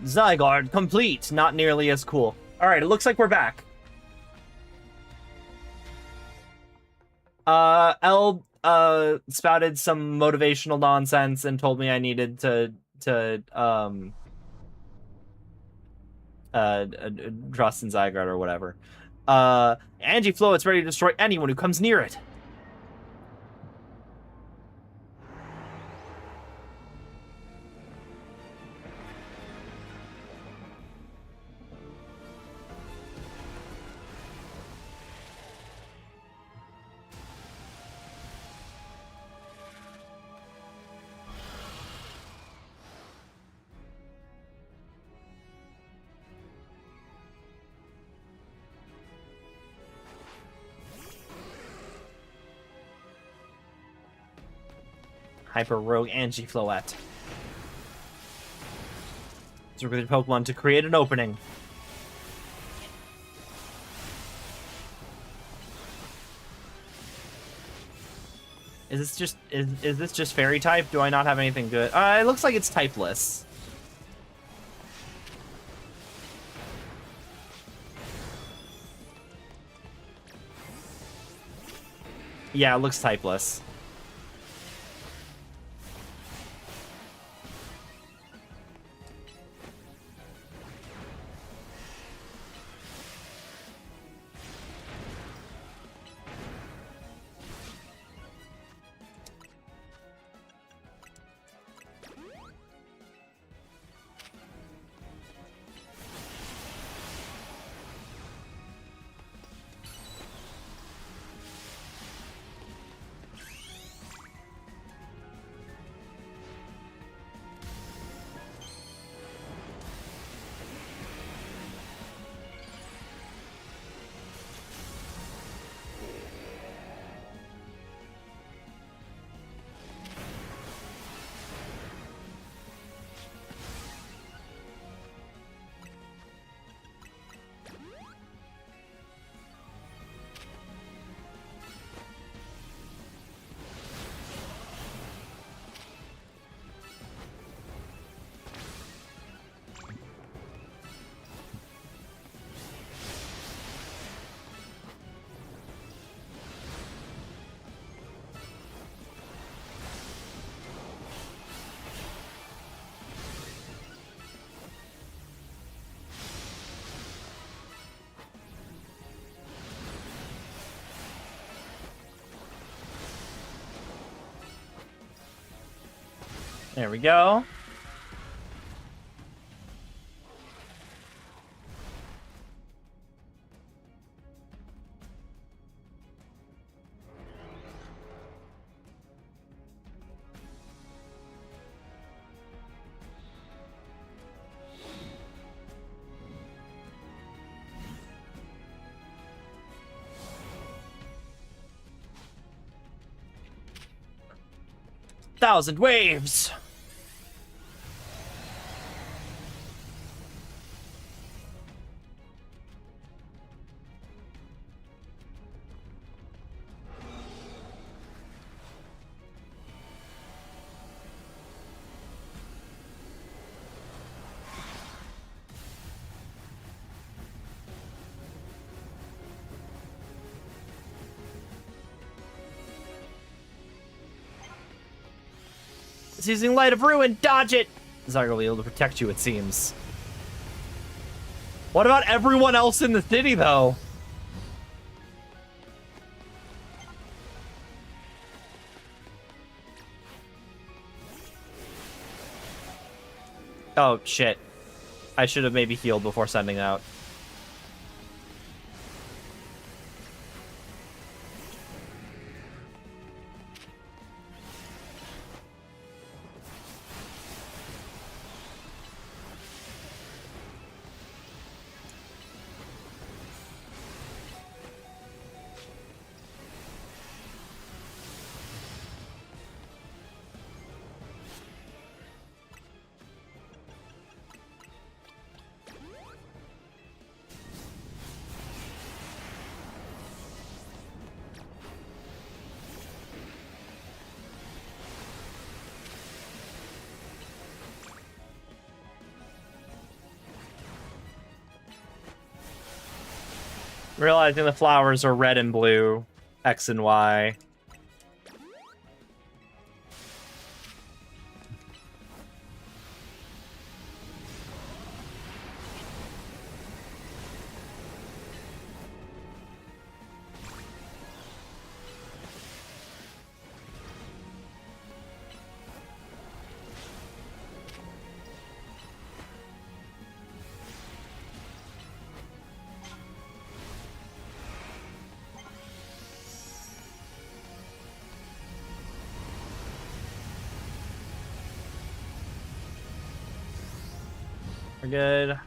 Zygarde complete. Not nearly as cool. Alright, it looks like we're back. L spouted some motivational nonsense and told me I needed to trust in Zygarde or whatever. Angie Flo, it's ready to destroy anyone who comes near it. Hyper Rogue Angie Floette. So we're going to Pokemon to create an opening. Is this just fairy type? Do I not have anything good? It looks like it's typeless. Yeah, it looks typeless. There we go. Thousand waves. It's using Light of Ruin. Dodge it. Zygarde will be able to protect you, it seems. What about everyone else in the city, though? Oh, shit. I should have maybe healed before sending out. Realizing the flowers are red and blue, X and Y. We're good.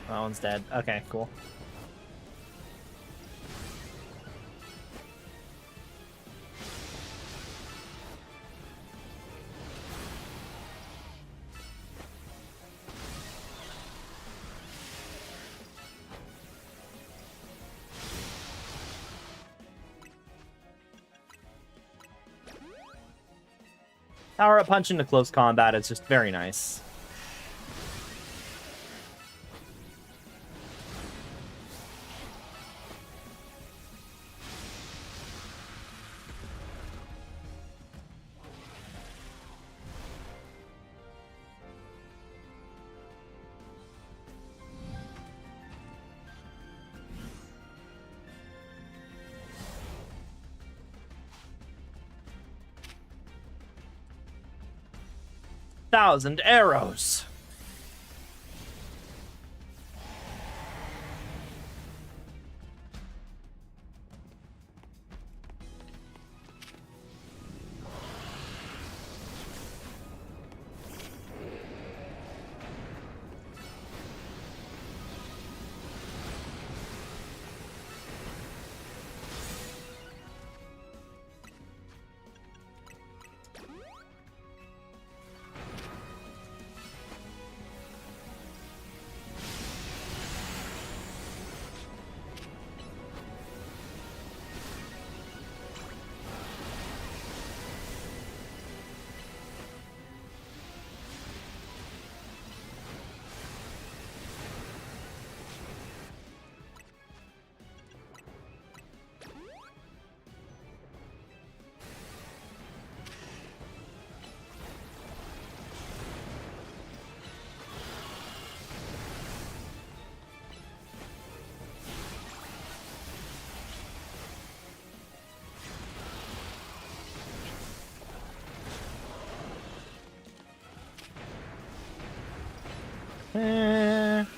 That one's dead. Okay, cool. Power up punch into close combat is just very nice. Thousand arrows.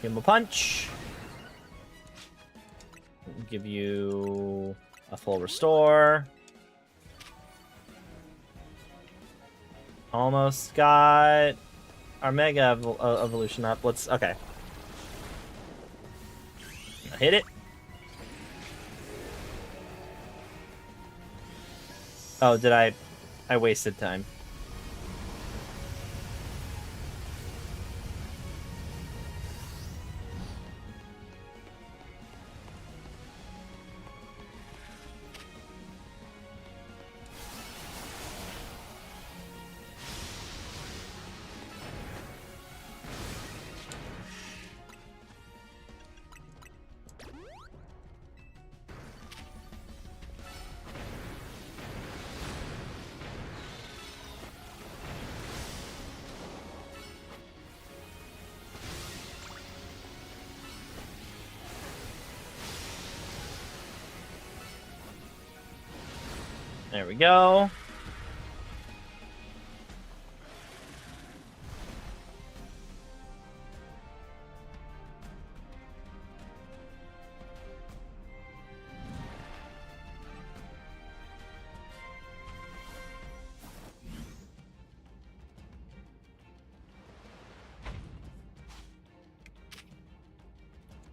Give him a punch. Give you a full restore. Almost got our mega evolution up. Let's okay. Hit it. Oh, did I wasted time. There we go.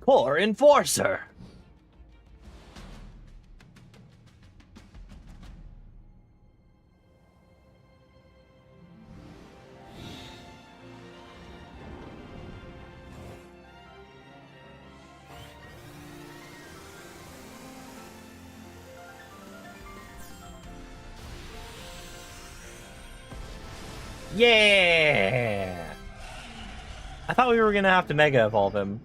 Core Enforcer. Yeah! I thought we were gonna have to Mega Evolve him.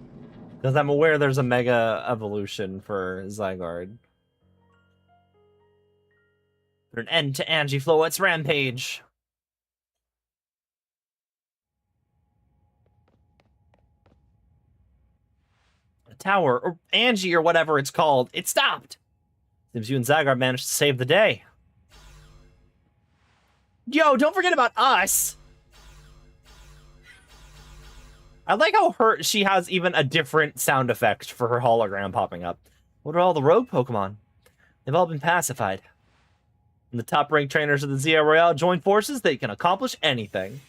Because I'm aware there's a Mega Evolution for Zygarde. Put an end to Angie Floet's rampage. The tower, or Angie, or whatever it's called, it stopped! Seems you and Zygarde managed to save the day. Yo, don't forget about us! I like how she has even a different sound effect for her hologram popping up. What are all the rogue Pokemon? They've all been pacified. When the top-ranked trainers of the Zia Royale join forces, they can accomplish anything.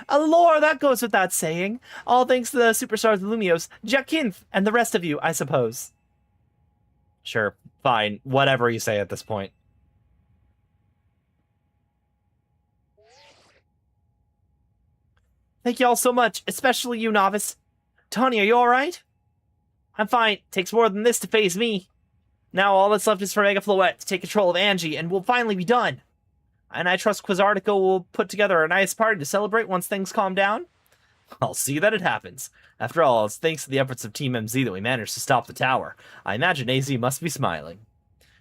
Lore, that goes without saying. All thanks to the superstars of Lumiose, Jacinth, and the rest of you, I suppose. Sure, fine. Whatever you say at this point. Thank you all so much, especially you, Novice. Tony, are you alright? I'm fine. Takes more than this to phase me. Now all that's left is for Mega Floette to take control of Angie, and we'll finally be done. And I trust Quizartico will put together a nice party to celebrate once things calm down. I'll see that it happens. After all, it's thanks to the efforts of Team MZ that we managed to stop the tower. I imagine AZ must be smiling.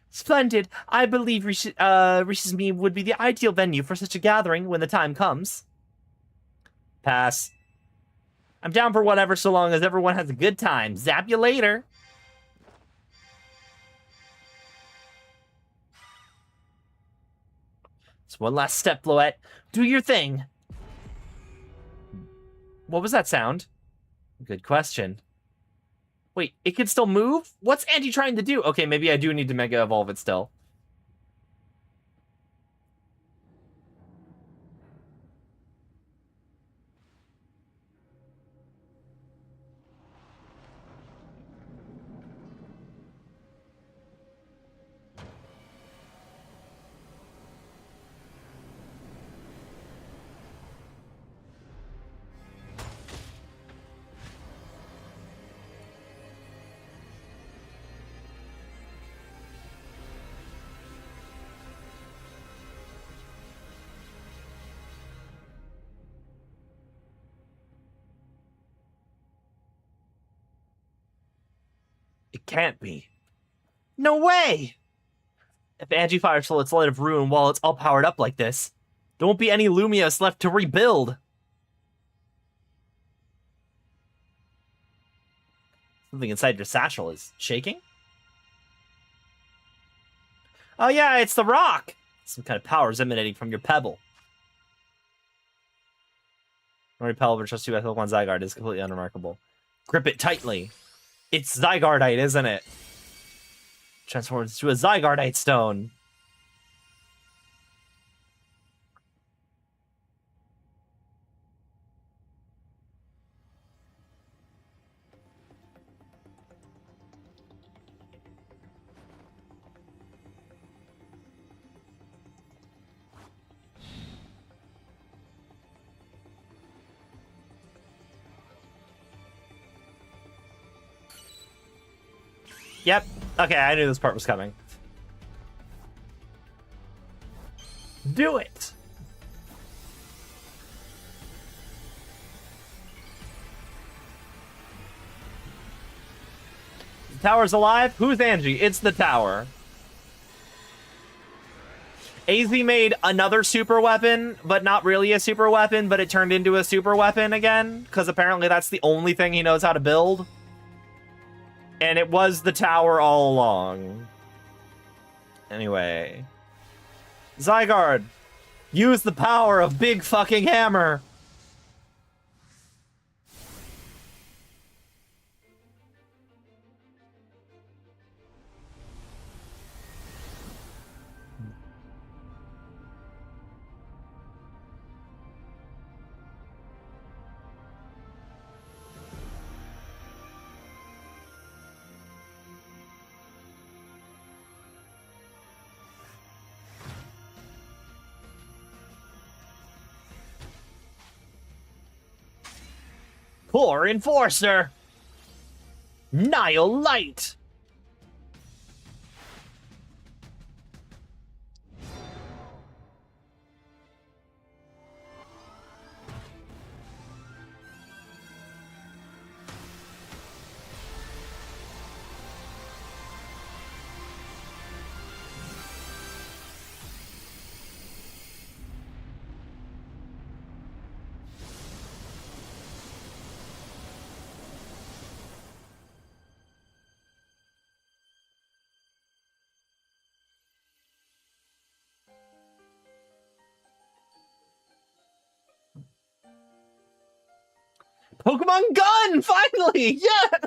Splendid. I believe Reese's Me would be the ideal venue for such a gathering when the time comes. Pass. I'm down for whatever so long as everyone has a good time. Zap you later. So one last step, Floette. Do your thing. What was that sound? Good question. Wait, it can still move? What's Angie trying to do? Okay, maybe I do need to Mega Evolve it still. It can't be. No way! If Angie fires full its Light of Ruin while it's all powered up like this, there won't be any Lumiose left to rebuild. Something inside your satchel is shaking? Oh yeah, it's the rock! Some kind of power is emanating from your pebble. Repel over trust you by Pokemon Zygarde is completely unremarkable. Grip it tightly. It's Zygardeite, isn't it? Transforms into a Zygardeite stone. Yep. Okay, I knew this part was coming. Do it! The tower's alive? Who's Angie? It's the tower. AZ made another super weapon, but not really a super weapon, but it turned into a super weapon again, because apparently that's the only thing he knows how to build. And it was the tower all along. Anyway. Zygarde, use the power of Big Fucking Hammer. Poor Enforcer! Nile Light! Pokemon Gun! Finally! Yes!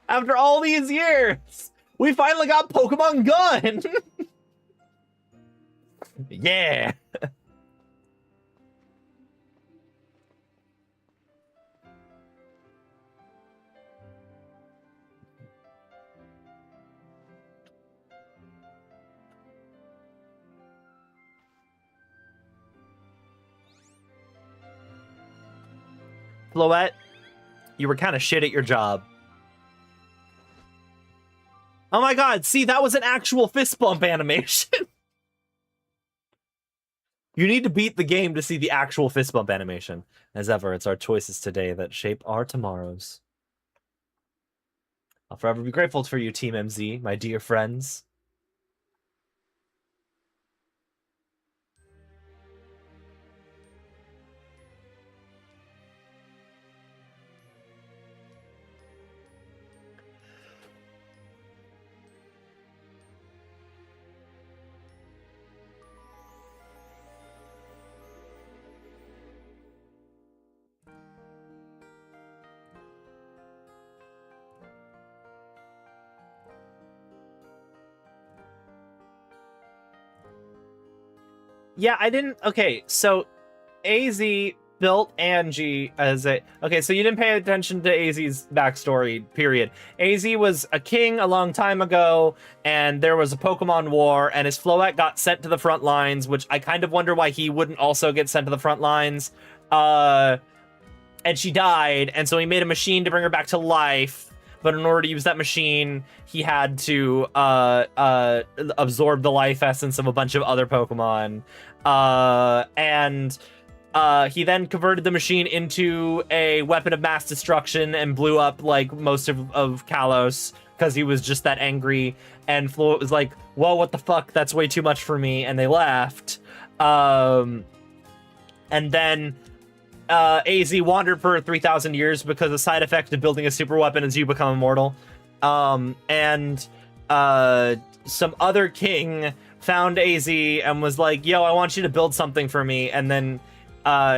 After all these years, we finally got Pokemon Gun! Yeah! Floette, you were kind of shit at your job. Oh my god, see, that was an actual fist bump animation. You need to beat the game to see the actual fist bump animation. As ever, it's our choices today that shape our tomorrows. I'll forever be grateful for you, Team MZ, my dear friends. Yeah, I didn't... Okay, so AZ built Angie as a... Okay, so you didn't pay attention to AZ's backstory, period. AZ was a king a long time ago, and there was a Pokemon war, and his Floette got sent to the front lines, which I kind of wonder why he wouldn't also get sent to the front lines. And she died, and so he made a machine to bring her back to life. But in order to use that machine, he had to absorb the life essence of a bunch of other Pokemon. He then converted the machine into a weapon of mass destruction and blew up like most of Kalos because he was just that angry. And Floette was like, whoa, what the fuck? That's way too much for me. And they left. And then... AZ wandered for 3,000 years because the side effect of building a super weapon is you become immortal. Some other king found AZ and was like, yo, I want you to build something for me. And then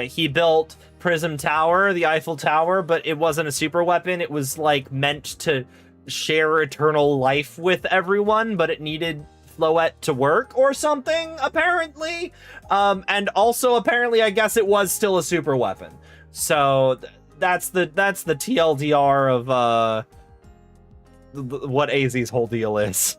he built Prism Tower, the Eiffel Tower, but it wasn't a super weapon. It was like meant to share eternal life with everyone, but it needed Floette to work or something, apparently. And also apparently I guess it was still a super weapon. So that's the TLDR of what AZ's whole deal is.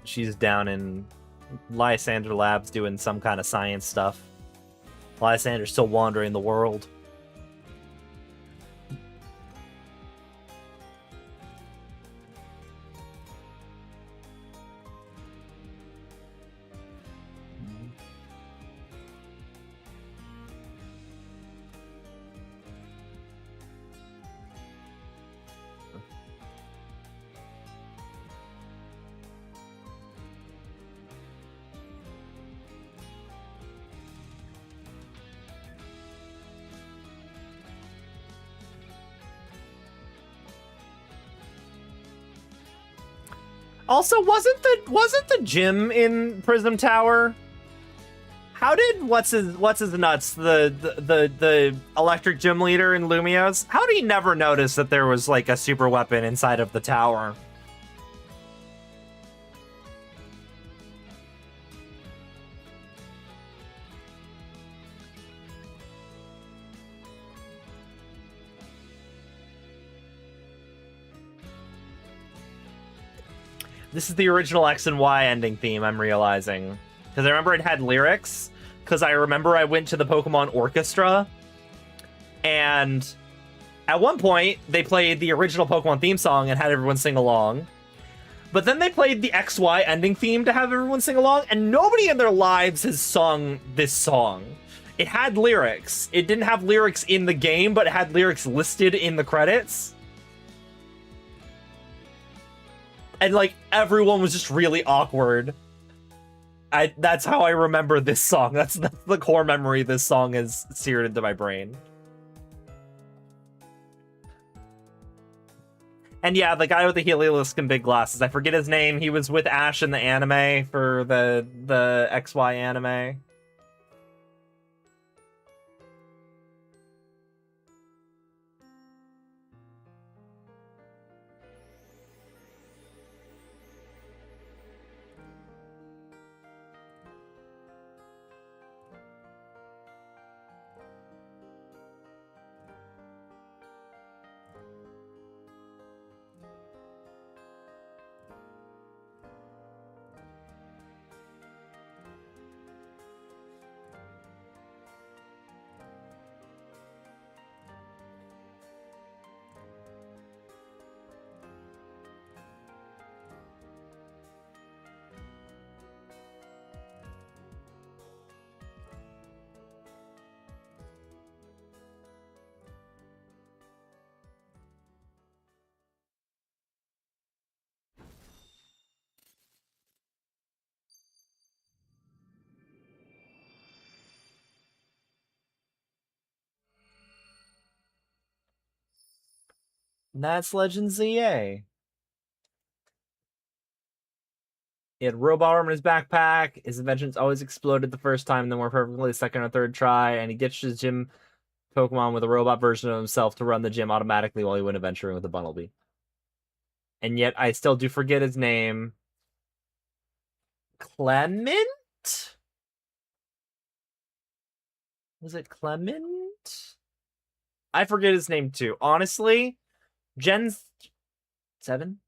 She's down in Lysander Labs doing some kind of science stuff. Lysander's still wandering the world. Also, wasn't the gym in Prism Tower? How did what's his nuts, the electric gym leader in Lumiose? How did he never notice that there was like a super weapon inside of the tower? This is the original X and Y ending theme, I'm realizing. Because I remember it had lyrics. Because I remember I went to the Pokemon Orchestra. And at one point, they played the original Pokemon theme song and had everyone sing along. But then they played the XY ending theme to have everyone sing along. And nobody in their lives has sung this song. It had lyrics. It didn't have lyrics in the game, but it had lyrics listed in the credits. And, like, everyone was just really awkward. That's how I remember this song. That's the core memory this song is seared into my brain. And yeah, the guy with the Heliolisk and big glasses. I forget his name. He was with Ash in the anime for the XY anime. That's Legend ZA. He had robot arm in his backpack. His inventions always exploded the first time, then were perfectly the second or third try. And he ditched his gym Pokemon with a robot version of himself to run the gym automatically while he went adventuring with the Bunnelby. And yet I still do forget his name. Clement? Was it Clement? I forget his name too. Honestly, Gen 7?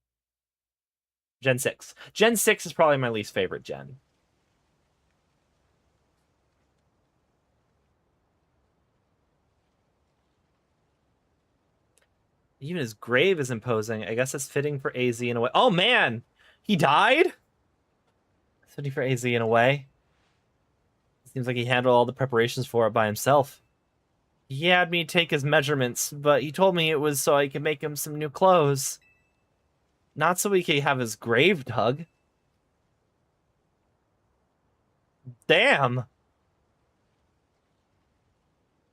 Gen 6. Gen 6 is probably my least favorite gen. Even his grave is imposing. I guess it's fitting for AZ in a way. Oh, man! He died? It's fitting for AZ in a way. Seems like he handled all the preparations for it by himself. He had me take his measurements, but he told me it was so I could make him some new clothes. Not so he could have his grave dug. Damn!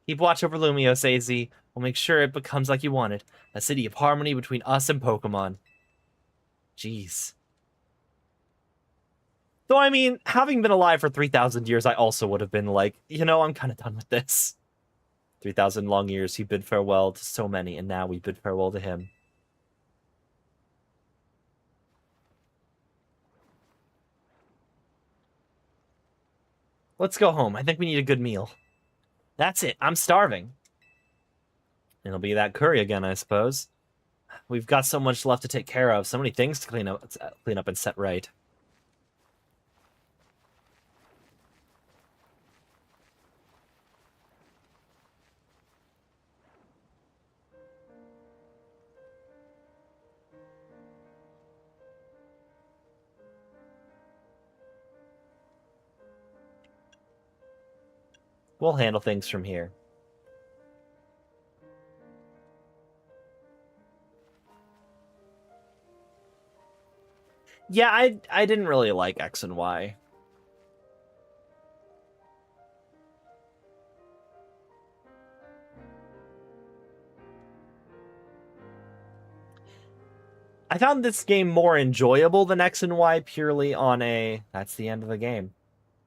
Keep watch over Lumiose, AZ. We'll make sure it becomes like you wanted. A city of harmony between us and Pokemon. Jeez. Though, I mean, having been alive for 3,000 years, I also would have been like, you know, I'm kind of done with this. 3,000 long years, he bid farewell to so many, and now we bid farewell to him. Let's go home. I think we need a good meal. That's it. I'm starving. It'll be that curry again, I suppose. We've got so much left to take care of. So many things to clean up and set right. We'll handle things from here. Yeah, I didn't really like X and Y. I found this game more enjoyable than X and Y purely on a... That's the end of the game.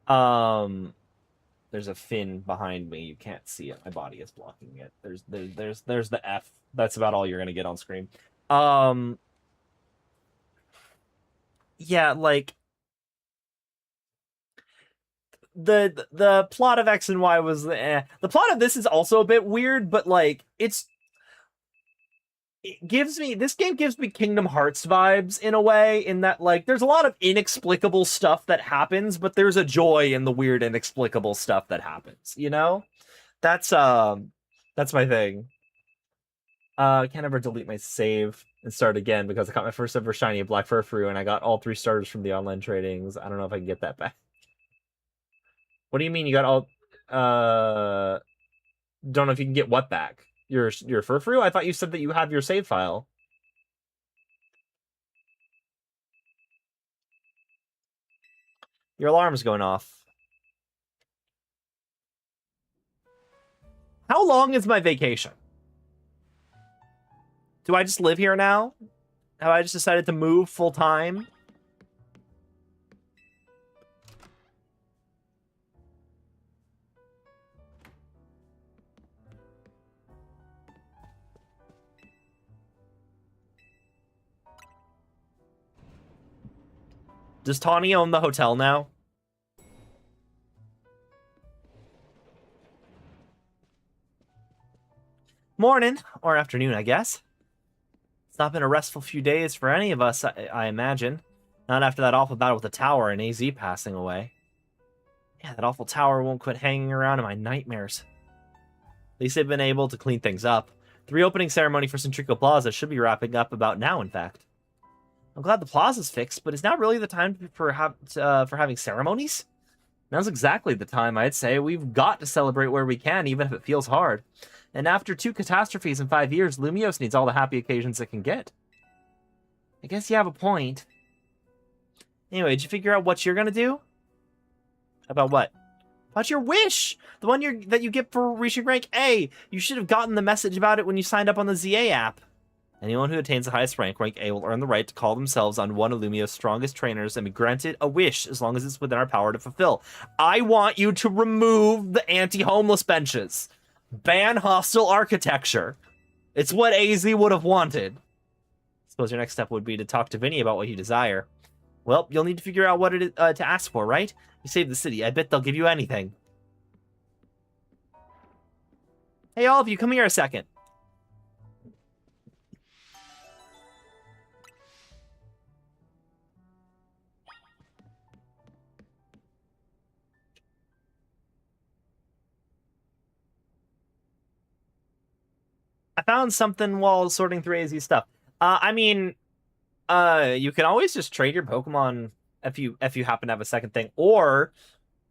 There's a fin behind me. You can't see it. My body is blocking it. There's the F. That's about all you're gonna get on screen. Yeah, like the plot of X and Y was the plot of this is also a bit weird, but like this game gives me Kingdom Hearts vibes in a way, in that like there's a lot of inexplicable stuff that happens, but there's a joy in the weird inexplicable stuff that happens, you know? That's my thing. I can't ever delete my save and start again because I got my first ever shiny Black Furfrou and I got all 3 starters from the online tradings. I don't know if I can get that back. What do you mean you got all don't know if you can get what back? Your Furfrou? I thought you said that you have your save file. Your alarm's going off. How long is my vacation? Do I just live here now? Have I just decided to move full time? Does Tawny own the hotel now? Morning, or afternoon, I guess. It's not been a restful few days for any of us, I imagine. Not after that awful battle with the tower and AZ passing away. Yeah, that awful tower won't quit hanging around in my nightmares. At least they've been able to clean things up. The reopening ceremony for Centrico Plaza should be wrapping up about now, in fact. I'm glad the plaza's fixed, but is now really the time for having ceremonies? Now's exactly the time, I'd say. We've got to celebrate where we can, even if it feels hard. And after 2 catastrophes in 5 years, Lumiose needs all the happy occasions it can get. I guess you have a point. Anyway, did you figure out what you're gonna do? About what? About your wish! The one that you get for reaching rank A! You should have gotten the message about it when you signed up on the ZA app. Anyone who attains the highest rank A, will earn the right to call themselves on one of Lumiose's strongest trainers and be granted a wish as long as it's within our power to fulfill. I want you to remove the anti-homeless benches. Ban hostile architecture. It's what AZ would have wanted. Suppose your next step would be to talk to Vinny about what you desire. Well, you'll need to figure out what to ask for, right? You saved the city. I bet they'll give you anything. Hey, all of you, come here a second. I found something while sorting through AZ stuff. I mean, you can always just trade your Pokemon if you happen to have a second thing, or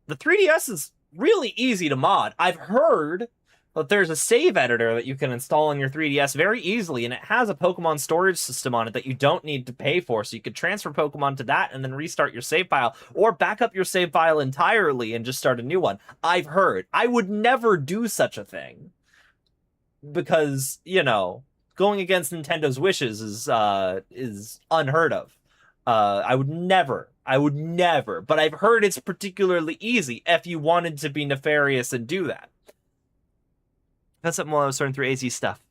the 3DS is really easy to mod. I've heard that there's a save editor that you can install on your 3DS very easily, and it has a Pokemon storage system on it that you don't need to pay for, so you could transfer Pokemon to that and then restart your save file, or back up your save file entirely and just start a new one. I've heard. I would never do such a thing, because, you know, going against Nintendo's wishes is unheard of. I would never, but I've heard it's particularly easy if you wanted to be nefarious and do that. That's something while I was sorting through AZ stuff.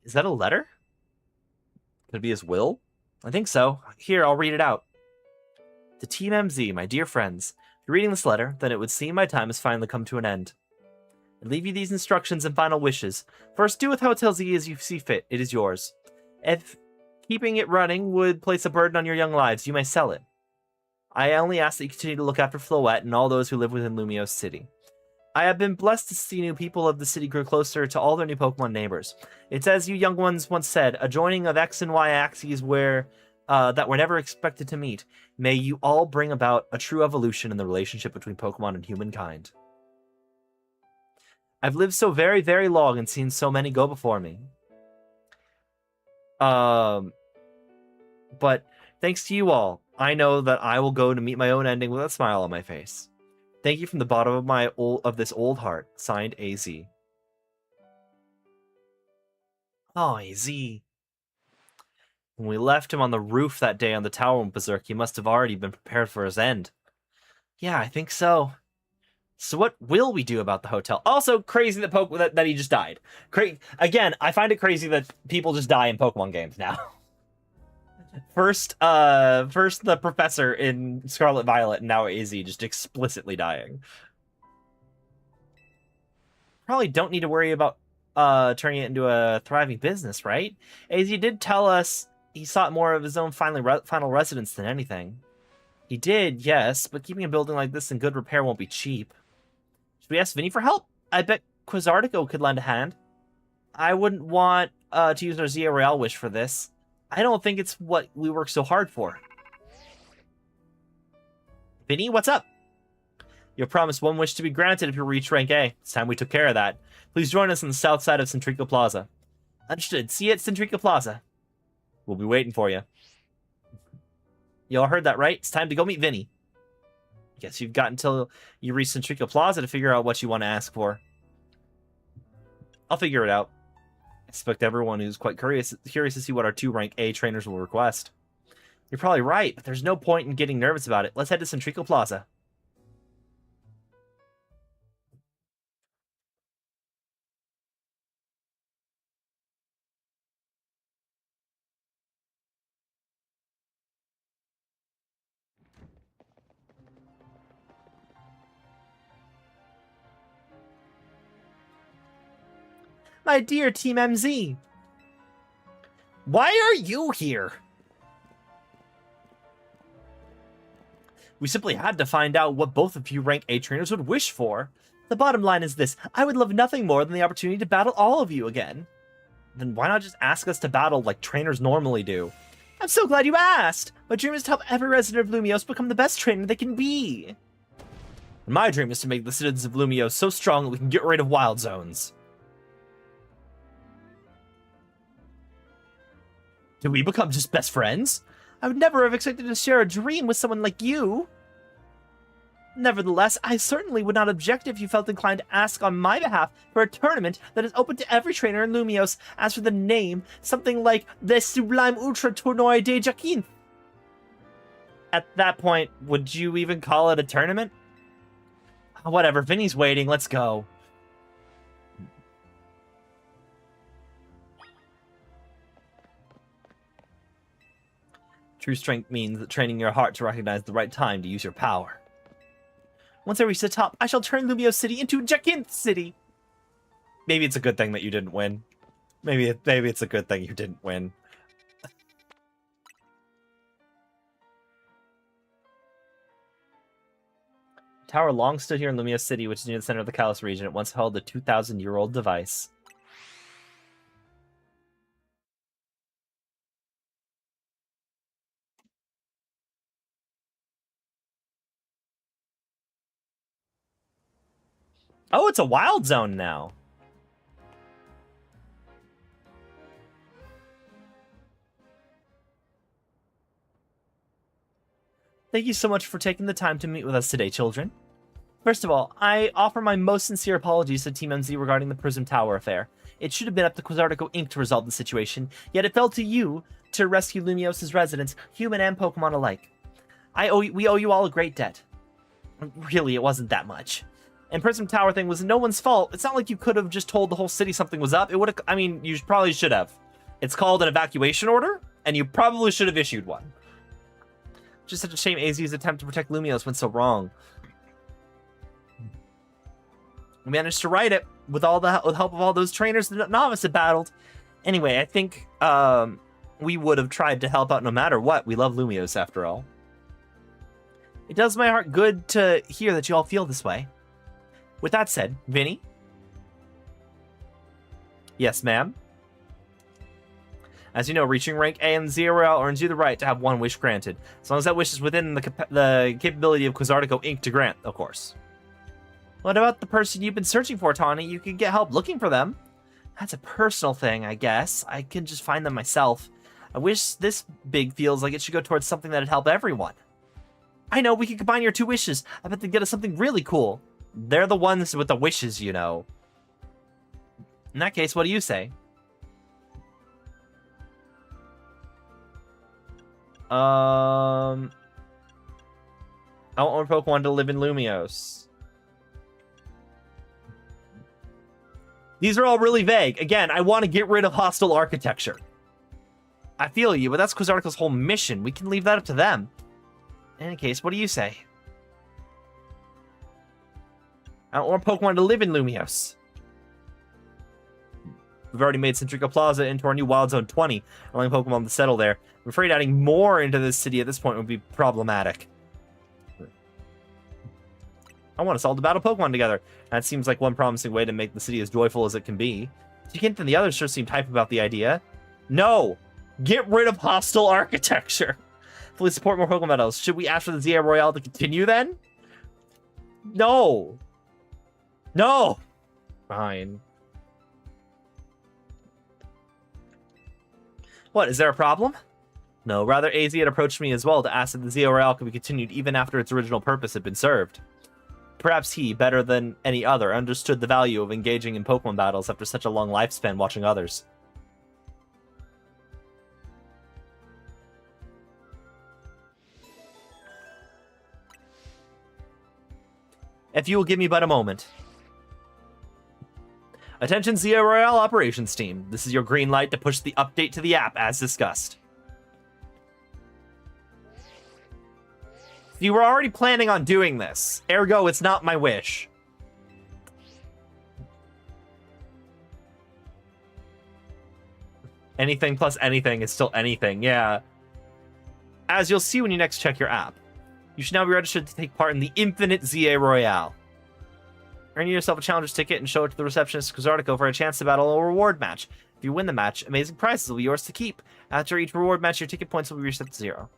Is that a letter? Could it be his will? I think so. Here, I'll read it out. To Team MZ, my dear friends, if you're reading this letter, then it would seem my time has finally come to an end. I leave you these instructions and final wishes. First, do with Hotel Z as you see fit. It is yours. If keeping it running would place a burden on your young lives, you may sell it. I only ask that you continue to look after Floette and all those who live within Lumiose City. I have been blessed to see new people of the city grow closer to all their new Pokemon neighbors. It's as you young ones once said, a joining of X and Y axes that were never expected to meet. May you all bring about a true evolution in the relationship between Pokemon and humankind. I've lived so very, very long and seen so many go before me. But thanks to you all, I know that I will go to meet my own ending with a smile on my face. Thank you from the bottom of this old heart. Signed, AZ. Oh, AZ. When we left him on the roof that day on the tower in Berserk, he must have already been prepared for his end. Yeah, I think so. So what will we do about the hotel? Also, crazy that he just died. Again, I find it crazy that people just die in Pokemon games now. First the professor in Scarlet Violet, and now Izzy just explicitly dying. Probably don't need to worry about turning it into a thriving business, right? Izzy did tell us he sought more of his own final residence than anything. He did, yes, but keeping a building like this in good repair won't be cheap. Should we ask Vinny for help? I bet Quizartico could lend a hand. I wouldn't want to use our Zia Royale wish for this. I don't think it's what we work so hard for. Vinny, what's up? You promised one wish to be granted if you reach rank A. It's time we took care of that. Please join us on the south side of Centrico Plaza. Understood. See you at Centrico Plaza. We'll be waiting for you. You all heard that, right? It's time to go meet Vinny. Guess you've got until you reach Centrico Plaza to figure out what you want to ask for. I'll figure it out. I expect everyone who's quite curious to see what our 2 rank A trainers will request. You're probably right, but there's no point in getting nervous about it. Let's head to Centrico Plaza. My dear Team MZ! Why are you here? We simply had to find out what both of you rank A trainers would wish for. The bottom line is this: I would love nothing more than the opportunity to battle all of you again. Then why not just ask us to battle like trainers normally do? I'm so glad you asked! My dream is to help every resident of Lumiose become the best trainer they can be. And my dream is to make the citizens of Lumiose so strong that we can get rid of wild zones. Did we become just best friends? I would never have expected to share a dream with someone like you. Nevertheless, I certainly would not object if you felt inclined to ask on my behalf for a tournament that is open to every trainer in Lumiose. As for the name, something like the Sublime Ultra Tournoi de Jacquin. At that point, would you even call it a tournament? Whatever, Vinny's waiting, let's go. True strength means training your heart to recognize the right time to use your power. Once I reach the top, I shall turn Lumiose City into Jacquin City. Maybe it's a good thing that you didn't win. Maybe it's a good thing you didn't win. Tower long stood here in Lumiose City, which is near the center of the Kalos region. It once held a 2,000-year-old device. Oh, it's a wild zone now. Thank you so much for taking the time to meet with us today, children. First of all, I offer my most sincere apologies to Team MZ regarding the Prism Tower affair. It should have been up to Quizartico Inc. to resolve the situation, yet it fell to you to rescue Lumiose's residents, human and Pokemon alike. We owe you all a great debt. Really, it wasn't that much. And Prism Tower thing was no one's fault. It's not like you could have just told the whole city something was up. It would have, I mean, you probably should have. It's called an evacuation order, and you probably should have issued one. Just such a shame AZ's attempt to protect Lumiose went so wrong. We managed to right it with the help of all those trainers the novice had battled. Anyway, I think we would have tried to help out no matter what. We love Lumiose after all. It does my heart good to hear that you all feel this way. With that said, Vinny? Yes, ma'am? As you know, reaching rank A in Zia Royale earns you the right to have one wish granted, as long as that wish is within the capability of Quizartico Inc. to grant, of course. What about the person you've been searching for, Tawny? You could get help looking for them. That's a personal thing, I guess. I can just find them myself. I wish this big feels like it should go towards something that'd help everyone. I know, we could combine your 2 wishes. I bet they'd get us something really cool. They're the ones with the wishes, you know. In that case, what do you say? I want more Pokemon to live in Lumiose. These are all really vague. Again, I want to get rid of hostile architecture. I feel you, but that's Quizarticle's whole mission. We can leave that up to them. In any case, what do you say? I want more Pokemon to live in Lumiose. We've already made Centrica Plaza into our new Wild Zone 20, allowing Pokemon to settle there. I'm afraid adding more into this city at this point would be problematic. I want us all to battle Pokemon together. That seems like one promising way to make the city as joyful as it can be. Jikint and the others sure seemed hype about the idea. No! Get rid of hostile architecture! Fully support more Pokemon battles. Should we ask for the ZA Royale to continue then? No! No! Fine. What, is there a problem? No, rather AZ had approached me as well to ask if the ZA Royale could be continued even after its original purpose had been served. Perhaps he, better than any other, understood the value of engaging in Pokemon battles after such a long lifespan watching others. If you will give me but a moment. Attention ZA Royale operations team. This is your green light to push the update to the app as discussed. You were already planning on doing this. Ergo, it's not my wish. Anything plus anything is still anything, yeah. As you'll see when you next check your app, you should now be registered to take part in the Infinite ZA Royale. Earn yourself a challenger's ticket and show it to the receptionist Quizartico for a chance to battle a reward match. If you win the match, amazing prizes will be yours to keep. After each reward match, your ticket points will be reset to 0.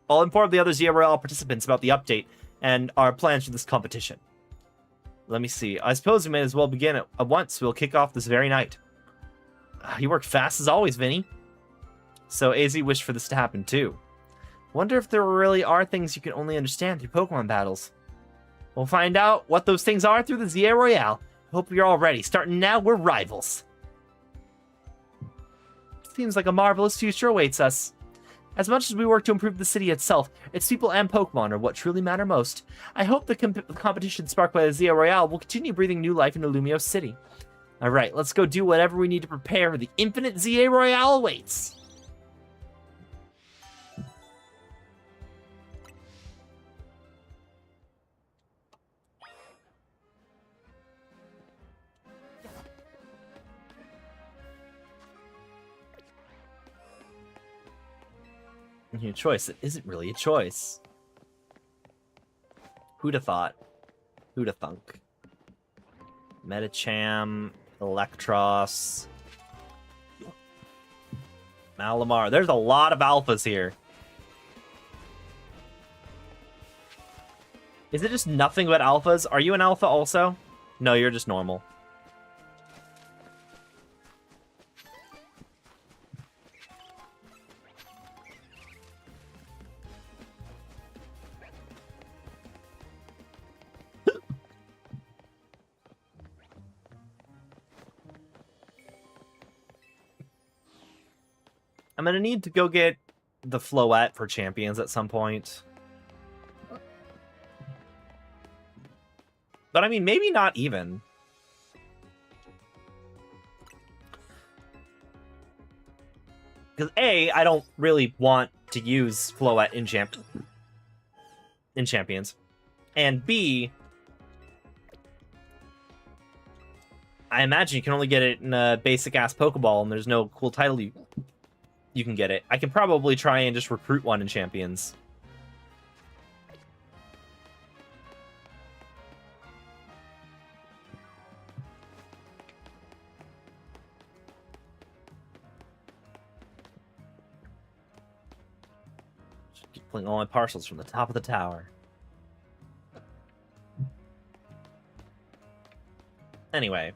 I'll inform the other ZA Royale participants about the update and our plans for this competition. Let me see. I suppose we may as well begin at once. We'll kick off this very night. You worked fast as always, Vinny. So AZ wished for this to happen too. Wonder if there really are things you can only understand through Pokemon battles. We'll find out what those things are through the ZA Royale. Hope you're all ready. Starting now, we're rivals. Seems like a marvelous future awaits us. As much as we work to improve the city itself, its people and Pokemon are what truly matter most. I hope the competition sparked by the ZA Royale will continue breathing new life into Lumiose City. Alright, let's go do whatever we need to prepare for the Infinite ZA Royale awaits. Your choice. It isn't really a choice. Who'da thought? Who'da thunk? Medicham, Electros, Malamar. There's a lot of alphas here. Is it just nothing but alphas? Are you an alpha also? No, you're just normal. I'm gonna need to go get the Floette for champions at some point. But I mean, maybe not even. Because A, I don't really want to use Floette in champions. And B, I imagine you can only get it in a basic-ass Pokeball, and there's no cool title you can get it. I can probably try and just recruit one in champions. Keep pulling all my parcels from the top of the tower. Anyway.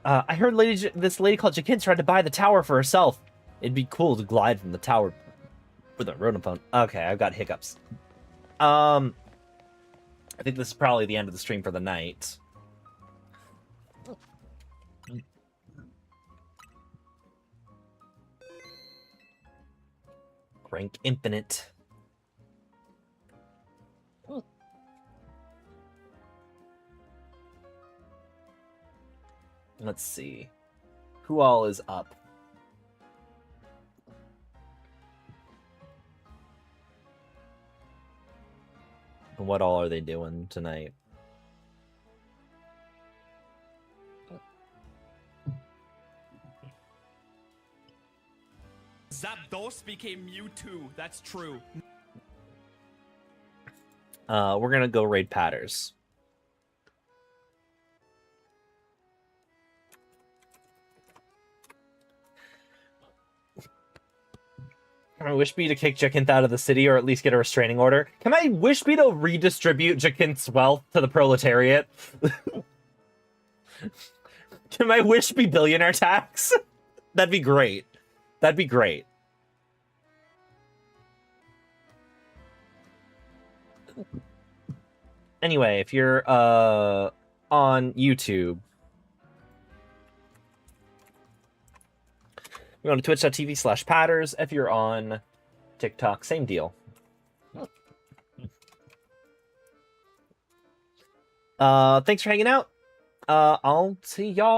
I heard this lady called Jikint tried to buy the tower for herself. It'd be cool to glide from the tower with a Rotophone. Okay, I've got hiccups. I think this is probably the end of the stream for the night. Rank infinite. Let's see. Who all is up? What all are they doing tonight? Zapdos became Mewtwo. That's true. We're gonna go raid Patters. Can I wish me to kick Jacinth out of the city or at least get a restraining order? Can I wish me to redistribute Jacinth's wealth to the proletariat? Can my wish be billionaire tax? That'd be great. That'd be great. Anyway, if you're on YouTube, you're on twitch.tv/Patters. If you're on TikTok, same deal. Thanks for hanging out. I'll see y'all.